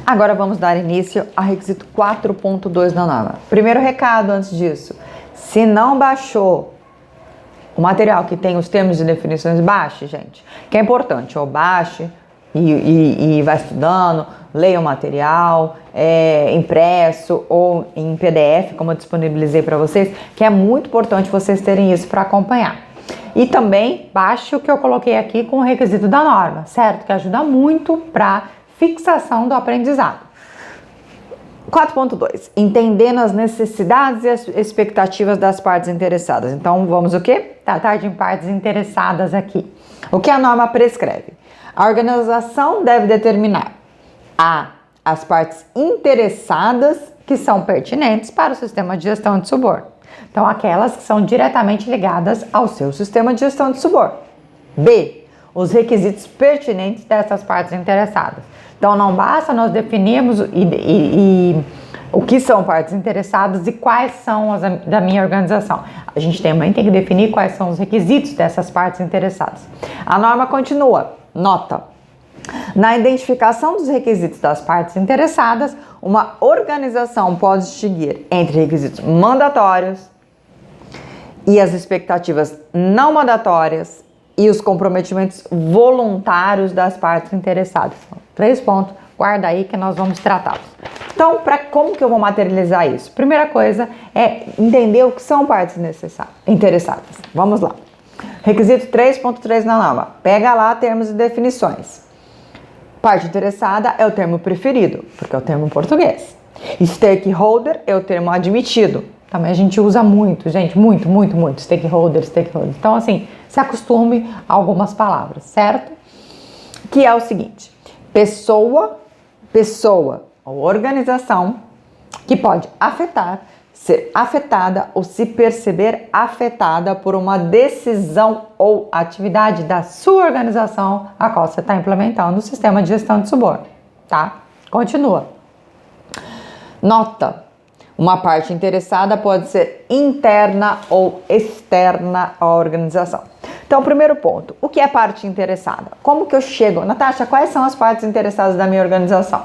Agora vamos dar início ao requisito 4.2 da norma. Primeiro recado antes disso, se não baixou o material que tem os termos e definições, baixe, gente, que é importante, ou baixe e vai estudando, leia o material impresso ou em PDF, como eu disponibilizei para vocês, que é muito importante vocês terem isso para acompanhar. E também baixe o que eu coloquei aqui com o requisito da norma, certo? Que ajuda muito para fixação do aprendizado. 4.2. Entendendo as necessidades e as expectativas das partes interessadas. Então, vamos o quê? Tratar de partes interessadas aqui. O que a norma prescreve? A organização deve determinar as partes interessadas que são pertinentes para o sistema de gestão de suborno. Então, aquelas que são diretamente ligadas ao seu sistema de gestão de suborno. B. Os requisitos pertinentes dessas partes interessadas. Então, não basta nós definirmos o que são partes interessadas e quais são as da minha organização. A gente também tem que definir quais são os requisitos dessas partes interessadas. A norma continua. Nota. Na identificação dos requisitos das partes interessadas, uma organização pode distinguir entre requisitos mandatórios e as expectativas não mandatórias e os comprometimentos voluntários das partes interessadas. 3 pontos, guarda aí que nós vamos tratá-los. Então, como que eu vou materializar isso? Primeira coisa é entender o que são partes interessadas. Vamos lá. Requisito 3.3 na norma. Pega lá termos e definições. Parte interessada é o termo preferido, porque é o termo em português. Stakeholder é o termo admitido. Também a gente usa muito, gente, muito. Stakeholder. Então, assim, se acostume a algumas palavras, certo? Que é o seguinte: pessoa ou organização que pode afetar, ser afetada ou se perceber afetada por uma decisão ou atividade da sua organização a qual você está implementando o sistema de gestão de suborno, tá? Continua. Nota. Uma parte interessada pode ser interna ou externa à organização. Então, primeiro ponto, o que é parte interessada? Como que eu chego? Natasha, quais são as partes interessadas da minha organização?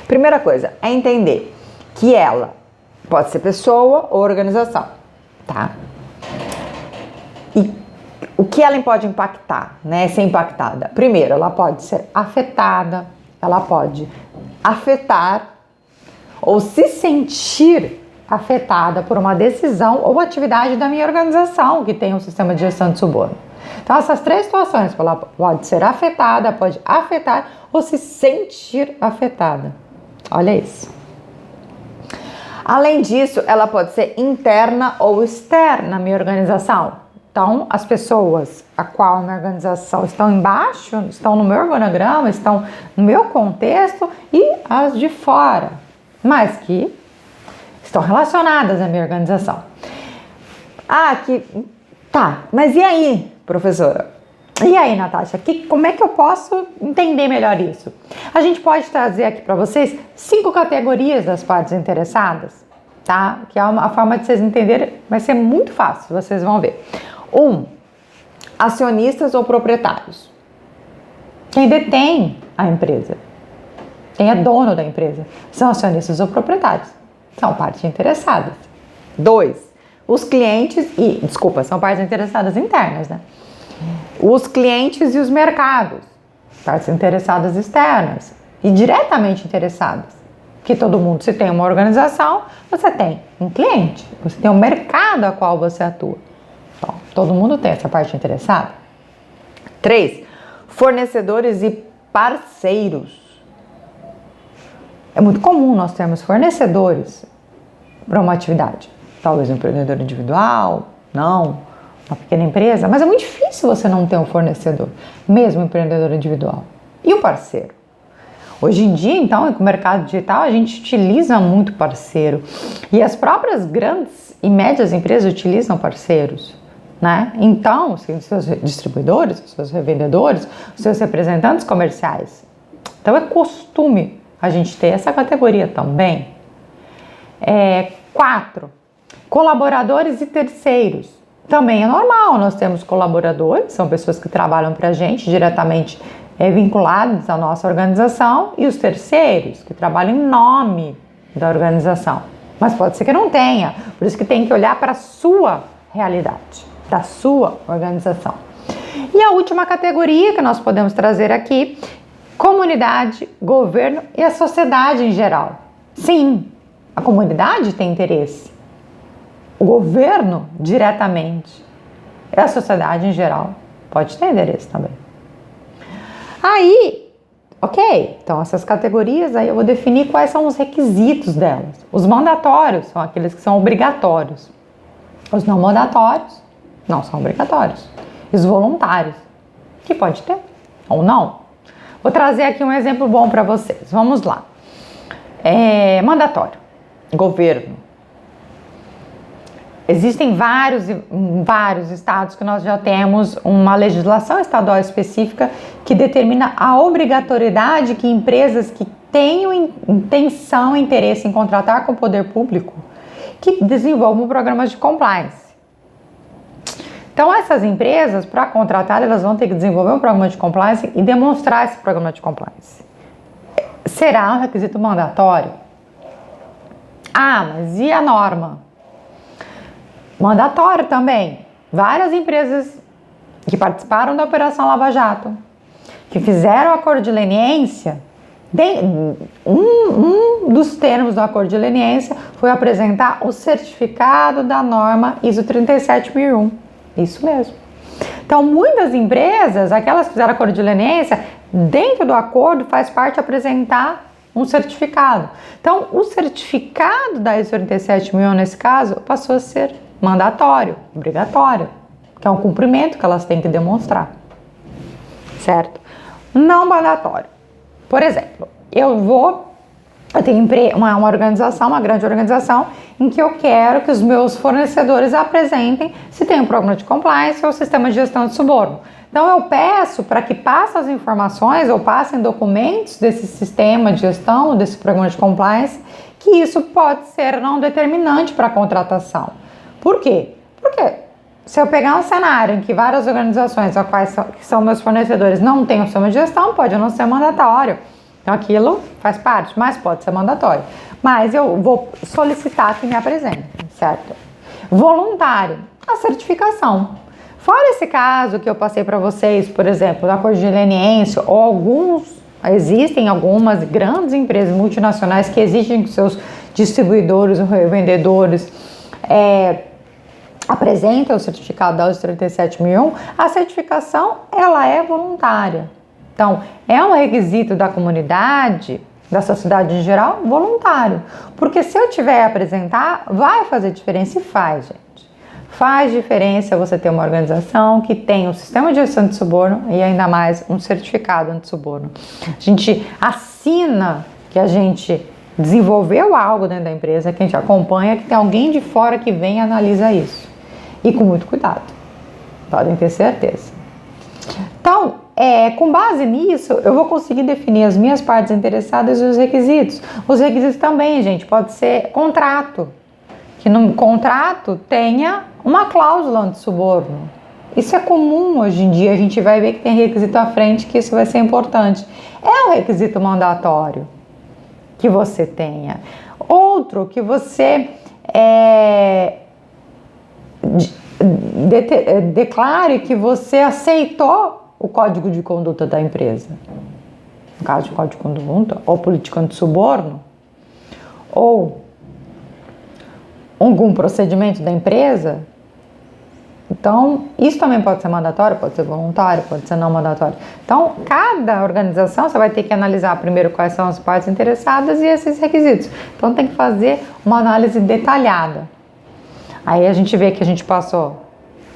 Primeira coisa é entender que ela pode ser pessoa ou organização, tá? E o que ela pode impactar, né? Ser impactada. Primeiro, ela pode ser afetada, ela pode afetar ou se sentir afetada por uma decisão ou atividade da minha organização que tem um sistema de gestão de suborno. Então, essas 3 situações, ela pode ser afetada, pode afetar ou se sentir afetada. Olha isso. Além disso, ela pode ser interna ou externa na minha organização. Então, as pessoas a qual a minha organização estão embaixo, estão no meu organograma, estão no meu contexto e as de fora, mas que estão relacionadas à minha organização. Mas e aí, professora? E aí, Natasha, como é que eu posso entender melhor isso? A gente pode trazer aqui para vocês 5 categorias das partes interessadas, tá? Que é uma forma de vocês entenderem, vai ser muito fácil, vocês vão ver. 1. Acionistas ou proprietários. Quem detém a empresa, quem é dono da empresa, são acionistas ou proprietários, são partes interessadas. 2. Os clientes são partes interessadas internas, né? Os clientes e os mercados, partes interessadas externas e diretamente interessadas. Que todo mundo, se tem uma organização, você tem um cliente, você tem um mercado a qual você atua. Então, todo mundo tem essa parte interessada. 3. Fornecedores e parceiros. É muito comum nós termos fornecedores para uma atividade. Talvez um empreendedor individual, não, uma pequena empresa, mas é muito difícil você não ter um fornecedor, mesmo um empreendedor individual. E o parceiro? Hoje em dia, então, com o mercado digital, a gente utiliza muito parceiro. E as próprias grandes e médias empresas utilizam parceiros, né? Então, os seus distribuidores, os seus revendedores, os seus representantes comerciais. Então, é costume a gente ter essa categoria também. 4. Colaboradores e terceiros. Também é normal, nós temos colaboradores, são pessoas que trabalham para a gente diretamente vinculados à nossa organização, e os terceiros, que trabalham em nome da organização. Mas pode ser que não tenha, por isso que tem que olhar para a sua realidade, da sua organização. E a última categoria que nós podemos trazer aqui, comunidade, governo e a sociedade em geral. Sim, a comunidade tem interesse, o governo diretamente, e a sociedade em geral pode ter interesse também. Aí, ok, então essas categorias aí eu vou definir quais são os requisitos delas. Os mandatórios são aqueles que são obrigatórios. Os não mandatórios não são obrigatórios. E os voluntários, que pode ter ou não. Vou trazer aqui um exemplo bom para vocês. Vamos lá. Mandatório. Governo. Existem vários estados que nós já temos uma legislação estadual específica que determina a obrigatoriedade que empresas que tenham intenção e interesse em contratar com o poder público que desenvolvam programas de compliance. Então, essas empresas, para contratar, elas vão ter que desenvolver um programa de compliance e demonstrar esse programa de compliance. Será um requisito mandatório? Ah, mas e a norma? Mandatório também. Várias empresas que participaram da Operação Lava Jato, que fizeram o acordo de leniência, um dos termos do acordo de leniência foi apresentar o certificado da norma ISO 37001. Isso mesmo. Então, muitas empresas, aquelas que fizeram acordo de leniência, dentro do acordo faz parte apresentar um certificado. Então, o certificado da ISO 37001, nesse caso, passou a ser mandatório, obrigatório, que é um cumprimento que elas têm que demonstrar, certo? Não mandatório. Por exemplo, eu tenho uma organização, uma grande organização, em que eu quero que os meus fornecedores apresentem se tem um programa de compliance ou sistema de gestão de suborno. Então, eu peço para que passem as informações ou passem documentos desse sistema de gestão, desse programa de compliance, que isso pode ser não determinante para a contratação. Por quê? Porque se eu pegar um cenário em que várias organizações, que são meus fornecedores, não têm um sistema de gestão, pode não ser mandatório. Então, aquilo faz parte, mas pode ser mandatório. Mas eu vou solicitar que me apresente, certo? Voluntário, a certificação. Fora esse caso que eu passei para vocês, por exemplo, da acordo de leniência, ou existem algumas grandes empresas multinacionais que exigem que seus distribuidores ou revendedores apresentem o certificado da ISO 37001, a certificação ela é voluntária. Então, é um requisito da comunidade, da sociedade em geral, voluntário. Porque se eu tiver a apresentar, vai fazer diferença e faz, gente. Faz diferença você ter uma organização que tem um sistema de gestão de suborno e ainda mais um certificado anti-suborno. A gente assina que a gente desenvolveu algo dentro da empresa, que a gente acompanha, que tem alguém de fora que vem e analisa isso. E com muito cuidado. Podem ter certeza. Então, com base nisso, eu vou conseguir definir as minhas partes interessadas e os requisitos. Os requisitos também, gente, pode ser contrato. Que no contrato tenha uma cláusula anti-suborno. Isso é comum hoje em dia, a gente vai ver que tem requisito à frente, que isso vai ser importante. É um requisito mandatório que você tenha. Outro que você declare que você aceitou o código de conduta da empresa. No caso de código de conduta, ou política anti-suborno, ou algum procedimento da empresa. Então, isso também pode ser mandatório, pode ser voluntário, pode ser não mandatório. Então, cada organização você vai ter que analisar primeiro quais são as partes interessadas e esses requisitos. Então, tem que fazer uma análise detalhada. Aí a gente vê que a gente passou,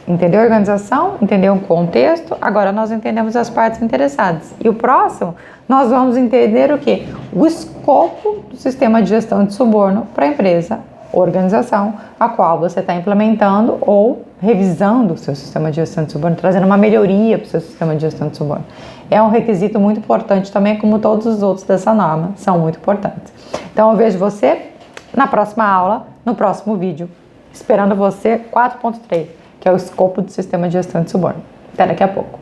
entendeu a organização, entendeu o contexto, agora nós entendemos as partes interessadas. E o próximo, nós vamos entender o quê? O escopo do sistema de gestão de suborno para a empresa, organização, a qual você está implementando ou revisando o seu sistema de gestão de suborno, trazendo uma melhoria para o seu sistema de gestão de suborno. É um requisito muito importante também, como todos os outros dessa norma, são muito importantes. Então, eu vejo você na próxima aula, no próximo vídeo, esperando você 4.3, que é o escopo do sistema de gestão de suborno. Até daqui a pouco.